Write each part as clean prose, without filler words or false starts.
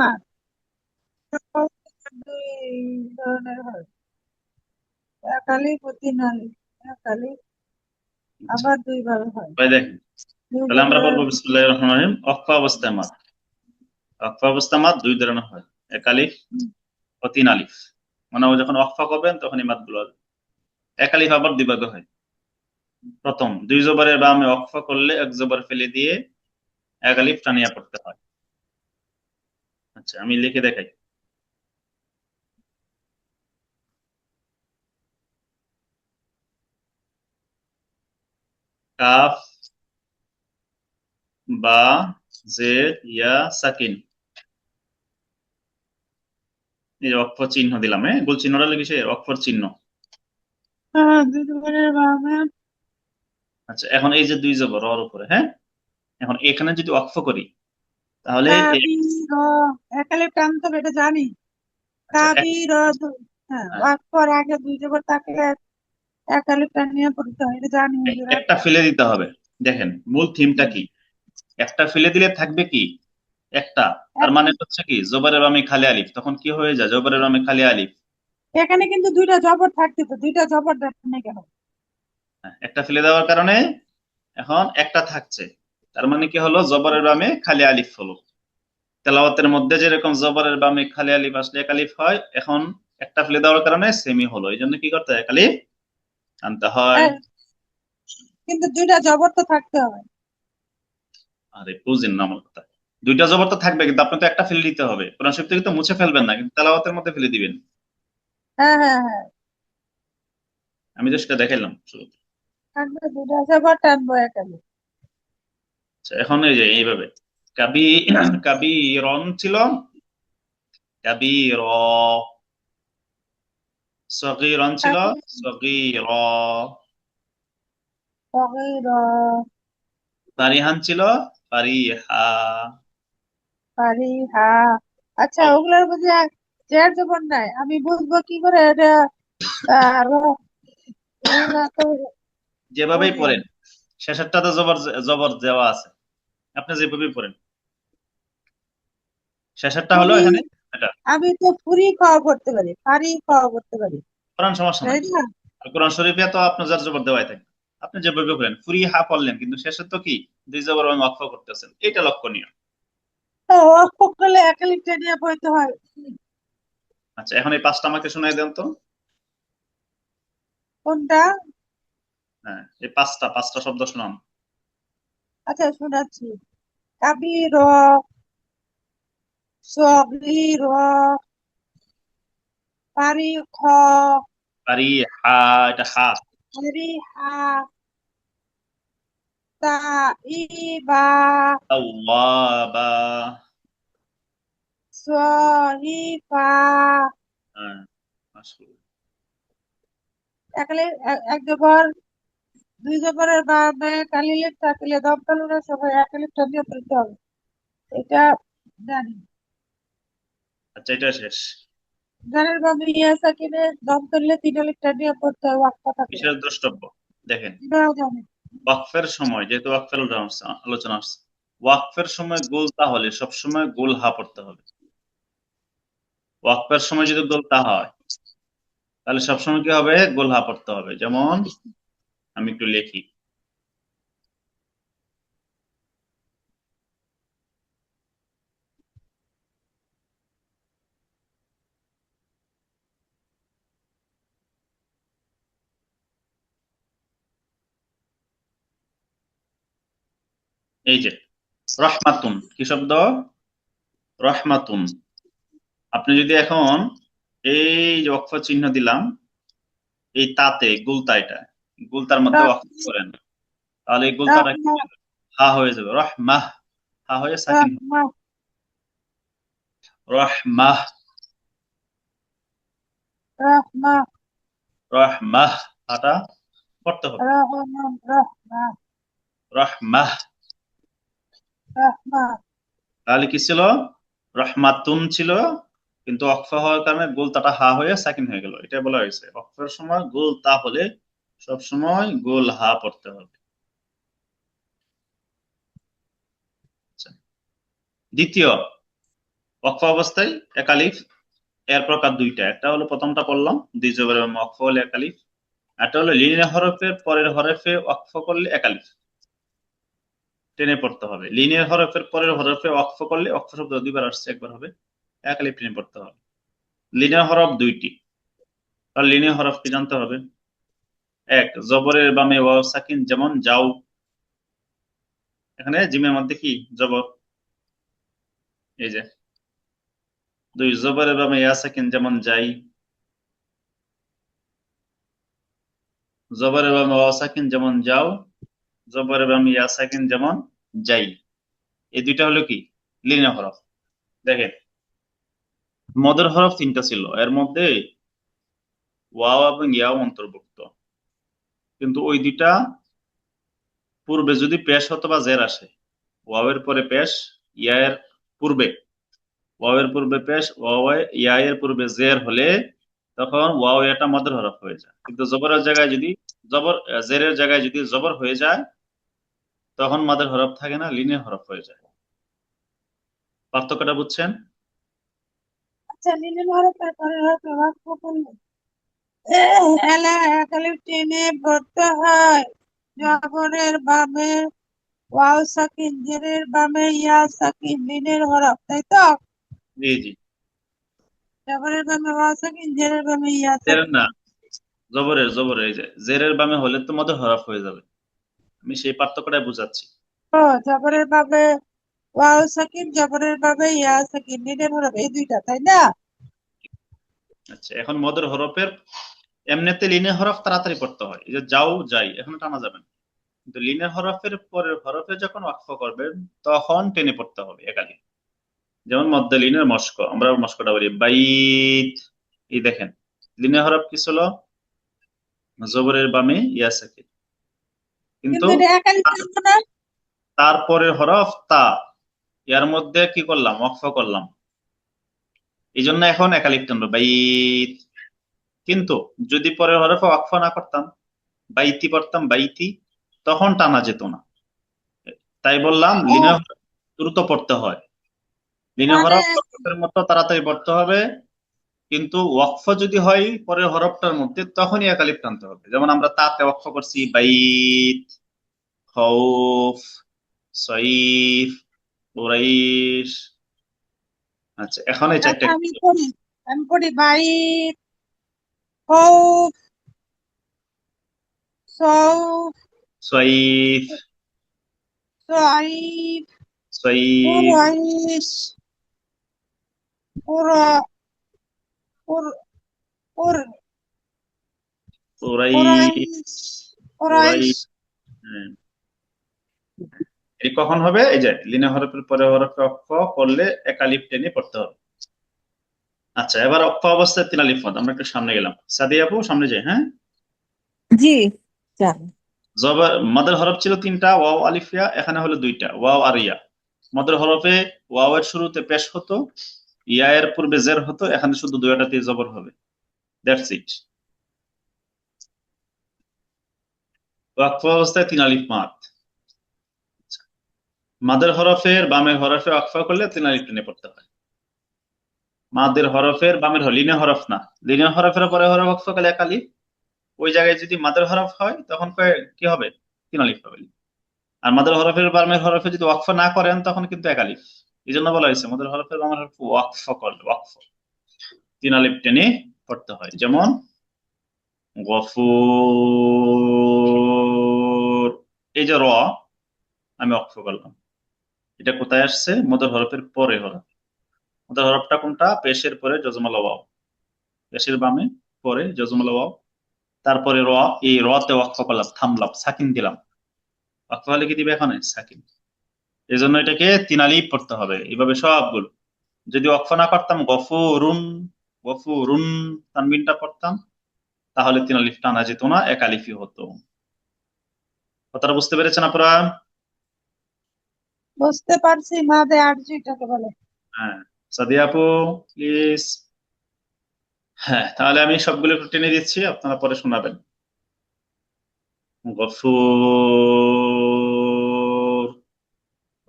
মাদ দুই ধরনের হয়, এক আলিফ ও তিন আলিফ। এক আলিফ আচ্ছা আবার দুইবার হয়। ভাই দেখেন, দুই তাহলে আমরা জবরের বলবো বিসমিল্লাহির রহমানির রহিম। অক্ফ অবস্থায় মাদ, অক্ফ অবস্থায় মাদ দুই ধরনের হয়, এক আলিফ ও তিন আলিফ। মানে ও যখন অক্ফা করবেন তখন এই মাদ গুলো হবে। এক আলিফ আবার দুইভাগে হয়। প্রথম দুই জবরের বামে অক্ফা করলে এক জবর ফেলে দিয়ে এক আলিফ টানিয়া পড়তে হয়। আচ্ছা আমি লিখে দেখাই। কাফ, বা, জের, ইয়া, সাকিন। এই যে অক্ষর চিহ্ন দিলাম, হ্যাঁ গোল চিহ্নটা লিখেছে অক্ষর চিহ্ন। হ্যাঁ, দুই জবরের বামে আচ্ছা এখন এই যে দুই জবর ওর উপরে, হ্যাঁ এখন এখানে যদি অক্ফ করি তাহলে কাবির, এক আলিফ টানতে হবে, এটা জানি। আচ্ছা কাবির, হ্যাঁ, হ্যাঁ, ওয়াক পর আগে দুই জবর থাকলে এক আলিফ টানিয়ে পড়তে হয়, এটা জানি হুজুরা। একটা ফেলে দিতে হবে। দেখেন মূল থিমটা কি, একটা ফেলে দিলে থাকবে কি একটা, তার এক- মানে হচ্ছে কি জবরের বামে খালি আলিফ, তখন কি হয়ে যায় জবরের বামে খালি আলিফ। এখানে কিন্তু দুইটা জবর থাকতে, তো দুইটা জবর দেখেন কেন? হ্যাঁ, একটা ফেলে দেওয়ার কারণে এখন একটা থাকছে, তার মানে কি হলো জবরের বামে খালি আলিফ হলো। তেলাওয়াতের মধ্যে যেরকম জবরের বামে খালি আলিফ আসলে এক আলিফ হয়, এখন একটা ফেলে দেওয়ার কারণে সেমি হলো, এই জন্য কি করতে হয় এক আলিফ আনতে হয়। হ্যাঁ, কিন্তু দুইটা জবর তো থাকতে হবে। আরে বুঝেন না আমার কথা, দুইটা জবর তো থাকবে কিন্তু আপনি তো একটা ফেলে দিতে হবে, কোরআন শরীফ থেকে তো মুছে ফেলবেন না, কিন্তু তেলাওয়াতের মধ্যে ফেলে দিবেন। হ্যাঁ, হ্যাঁ, হ্যাঁ, আমি তো সেটা দেখাইলাম শুরু। থাকবে, দুইটা জবর টানবো এক আলিফ। আচ্ছা এখন এই যে এইভাবে কাবি, কাবিরন ছিল, কাবির, সগীরন ছিল, কাবির, সগীর, সগীর, ফারিহান ছিল, ফারিহা। ফারিহা। আচ্ছা, আল্লাহ। ওগুলোর মধ্যে জের জবর নাই, আমি বুঝবো কি করে এটা? আর এগুলা তো যেভাবেই বুঝি। পড়েন শেষেরটাতে জবর, জবর দেওয়া আছে, আপনি যেভাবেই পড়েন শেষেরটা হলো পুরি, এখানে এটা। আমি তো পুরি খাওয়া করতে পারি, ফারি খাওয়া করতে পারি, কোরআন সমস্যা তাই নাই, না? আর কোরআন শরীফে তো আপনার যার জবর দেওয়াই থাকে, আপনি যেভাবে পড়েন ফুরি হা পড়লেন কিন্তু শেষে তো কি দুই জবর আমি ওয়াকফ করতেছেন, এটা লক্ষণীয়। তো ওয়াক্ফ করলে এক আলিফ টেনে পড়তে হয়। আচ্ছা এখন এই পাঁচটা আমাকে শোনাই দেন তো। কোনটা? হ্যাঁ এই পাঁচটা পাঁচটা শব্দ শোনান। আচ্ছা, শোনাচ্ছি। কাবির, সগীর, ফারিখ, পারি, হা, এটা হা। ফারিহা, তাইবা, তাওয়াবা। সহিফা। হ্যাঁ মাশাআল্লাহ। এক জবর, দুই জবরের বামে কালিলিপ থাকলে দম কালুনের সময় এক আলিফ টানিয়ে পড়তে হবে, এটা জানি। আচ্ছা এটা শেষ। গানের বামে ইয়া সাকিনে দম তুললে তিন আলিফ টানিয়ে পড়তে হয় ওয়াক্ফা থাকলে, বিশেষ দ্রষ্টব্য দেখেন, এটাও জানি। ওয়াকফের সময় যেহেতু ওয়াকফের আলোচনা আসছে, ওয়াকফের সময় গোল তাহলে সবসময় গোল হা পড়তে হবে। ওয়াকফের সময় যদি গোল তা হয় তাহলে সবসময় কি হবে গোল হা পড়তে হবে। যেমন আমি একটু লিখি, এই যে রহমাতুন কি শব্দ, রহমাতুন। আপনি যদি এখন এই যে ওয়াকফ চিহ্ন দিলাম এই তাতে গুলতা, এটা গুলতার মধ্যে ওয়াকফ রহমত, করেন, তাহলে এই গুলতাটা কি রহমত, হয়ে যাবে? হা হয়ে যাবে, রহমাহ, হা হয়ে সাকিন হবে। রহমত, রহমাহ, রহমত, রহমাহ, হাটা পড়তে হবে, রহমান, রহমত, রহমাহ। রহমত। তাহলে কি ছিল রহমাতুন ছিল, কিন্তু অক্ফা হওয়ার কারণে গোলতাটা হা হয়ে সাকিন হয়ে গেল, এটা বলা হয়েছে অক্ফের সময় গোল তা হলে সব সময় গোল হা পড়তে হবে। আচ্ছা, দ্বিতীয় ওয়াকফ অবস্থায় এক আলিফ এর প্রকার দুইটা, একটা হলো প্রথমটা পড়লাম দুই জবরের বামে ওয়াকফ হলে এক আলিফ, একটা হলো লিনিয়ার হরফের পরের হরফে ওয়াকফ করলে এক আলিফ টেনে পড়তে হবে। লিনিয়ার হরফের পরের হরফে ওয়াকফ করলে ওয়াকফ শব্দ দুইবার আসছে, একবার হবে, এক আলিফ টেনে পড়তে হবে। লিনিয়ার হরফ দুইটি, আর লিনিয়ার হরফ কি জানতে হবে। এক, জবরের বামে ওয়াও সাকিন যেমন যাও, এখানে জিমের মধ্যে কি জবর, এই যে। দুই, জবরের বামে ইয়া সাকিন যেমন যাই, জবরের বামে ওয়াও সাকিন যেমন যাও, জবরের বামে ইয়া সাকিন যেমন যাই। এই দুইটা হলো কি লিনিয়ার হরফ। দেখেন মদের হরফ তিনটা ছিল, এর মধ্যে ওয়াও এবং ইয়াও অন্তর্ভুক্ত, কিন্তু ওই দুইটা পূর্বে যদি পেশ হতো বা জের আসে, ওয়াওয়ের পরে পেশ, ইয়ার পূর্বে, ওয়াওয়ের পূর্বে পেশ, ইয়া এর পূর্বে জের হলে তখন ওয়াও এটা মদের হরফ হয়ে যায়। কিন্তু জবরের জায়গায় যদি জেরের জায়গায় যদি জবর হয়ে যায় তখন মদের হরফ থাকে না, লিনের হরফ হয়ে যায়। পার্থক্যটা বুঝছেন? আচ্ছা, লিনিয়ার হরফের পরের হরফে ওয়াকফ করলে এলা এক আলিফ টেনে পড়তে হয়। জবরের বামে ওয়াও সাকিন, জেরের বামে ইয়া সাকিন, লিনের হরফ, তাই তো? জি জি। জবরের বামে ওয়াও সাকিন, জেরের বামে ইয়া জেরের সাকিন। না, জবরের, জবরের, এই যে জেরের বামে হলে তো মদের হরফ হয়ে যাবে। আমি সেই পার্থক্যটাই বুঝাচ্ছি। ও, জবরের বামে ওয়াও সাকিন, জবরের বামে ইয়া সাকিন, লিনের হরফ, এই দুইটা, তাই না? আচ্ছা, এখন মদের হরফের এমনিতে লিনের হরফ তাড়াতাড়ি পড়তে হয়, এই যে যাও যাই এখন টানা যাবে না, কিন্তু লিনের হরফের পরের হরফে যখন ওয়াকফ করবেন তখন টেনে পড়তে হবে একালি। যেমন মদ্দে লিনের মস্ক, আমরা মস্কটা বলি বাইত। এই দেখেন লিনের হরফ কি ছিল, জবরের বামে ইয়া সাকিন, কিন্তু কিন্তু এটা এক আলিফ টানবো না? তারপরের হরফ তা, এর মধ্যে কি করলাম, ওয়াকফ করলাম, এই জন্য এখন একালিফ টানবো বাইত। কিন্তু যদি পরের হরফে ওয়াকফ না করতাম, বাইতি পড়তাম বাইতি, তখন টানা যেত না। তাই বললাম ও, লিনের হরফ দ্রুত পড়তে হয়, লিনের মানে হরফ ওয়াকফের মতো তাড়াতাড়ি পড়তে হবে, কিন্তু ওয়াকফ যদি হয় পরের হরফটার মধ্যে তখনই একালিফ টানতে হবে। যেমন আমরা তাতে ওয়াকফ করছি বাইত, খৌফ, সয়ীফ, কুরাইশ। আচ্ছা, এখন এই চারটা আচ্ছা, আমি পড়ি বাইত, খৌফ, সৌফ, সয়ীফ, সাইফ, সয়ীফ, কুরাইশ, কুরা, কুর, কুর, কুরাইশ, কুরাইশ, কুরাইশ। কুরাইশ। হ্যাঁ। এই কখন হবে, এই যে লিনে হরফের পরে হরফে অক্ষ করলে একালিফ টেনে পড়তে হবে। আচ্ছা, এবার অক্ষ অবস্থায় তিন আলিফ মদ, আমরা একটু সামনে গেলাম, সাদিয়া আপু সামনে যাই। হ্যাঁ, জি স্যার। জবর মদের হরফ ছিল তিনটা, ওয়াও আলিফিয়া, এখানে হলো দুইটা, ওয়াও আর ইয়া। মদের হরফে ওয়াও এর শুরুতে পেশ হতো, ইয়া এর পূর্বে জের হতো, এখানে শুধু দুইটাতে জবর হবে, দ্যাটস ইট। ওয়াকফ অবস্থায় তিন আলিফ মাদ। মাদের হরফের বামের হরফে ওয়াকফ করলে তিন আলিফ টেনে পড়তে হয়। মাদের হরফের বামের লিনে হরফ না, লিনে হরফের পরে হরফ ওয়াকফ করলে এক আলিফ, ওই জায়গায় যদি মাদের হরফ হয় তখন কি হবে, তিন আলিফ হবে। আর মাদের হরফের বামের হরফে যদি ওয়াকফ না করেন তখন কিন্তু এক আলিফ। এই জন্য বলা হয়েছে মাদের হরফের বামের হরফ ওয়াকফ করলে, ওয়াকফ তিন আলিফ টেনে পড়তে হয়। যেমন গফুর, এই যে র, আমি ওয়াকফ করলাম, এটা কোথায় আসছে, মদের হরফের পরে হরফ। মদের হরফটা কোনটা, পেশের পরে জজমালা ওয়াও, পেশের বামে পরে জজমালা ওয়াও, তারপরে র, এই রতে ওয়াকফ করলাম, থামলাম, সাকিন দিলাম, ওয়াকফ হলে কি দিবে এখানে, সাকিন। এই জন্য এটাকে তিন আলিফ পড়তে হবে এইভাবে সবগুলো। যদি ওয়াকফ না করতাম গফুরুন, গফুরুন তানবিনটা পড়তাম, তাহলে তিন আলিফ টানা যেত না, এক আলিফই হতো। কথাটা বুঝতে পেরেছেন আপনারা? বুঝতে পারছি, মাদে আরজিটাকে বলে। হ্যাঁ, সাদিয়া আপু প্লিজ। হ্যাঁ, তাহলে আমি সবগুলো একটু টেনে দিচ্ছি, আপনারা পরে শোনাবেন। গফুর,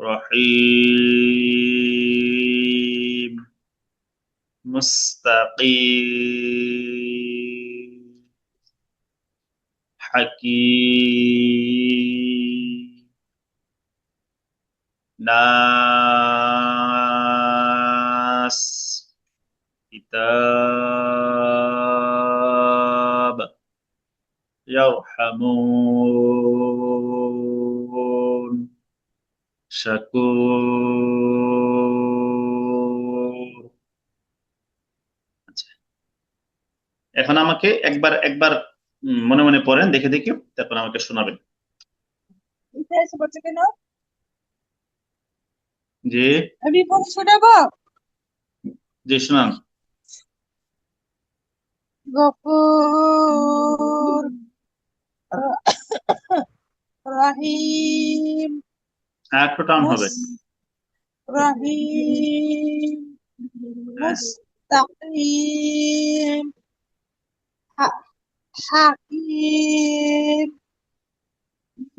রহিম, মুস্তাকিম, হাকিম, নাস, কিতাব, ইয়ারহামুন, শাকুর। আচ্ছা, এখন আমাকে একবার একবার মনে মনে পড়েন, দেখে দেখে তারপর আমাকে শোনাবেন। এটা এসে পড়ছে কেন? জি আমি পড়ে শোনাবো। জি শোনান। গফুর, রহিম, একটু টান হবে। রহিম, মুস্তাকিম, হাকিম,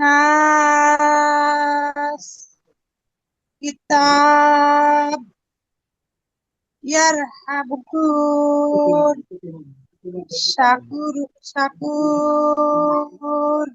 নাস, কিতাব, ইয়ারহামুকুন, শাকুর, শাকুর,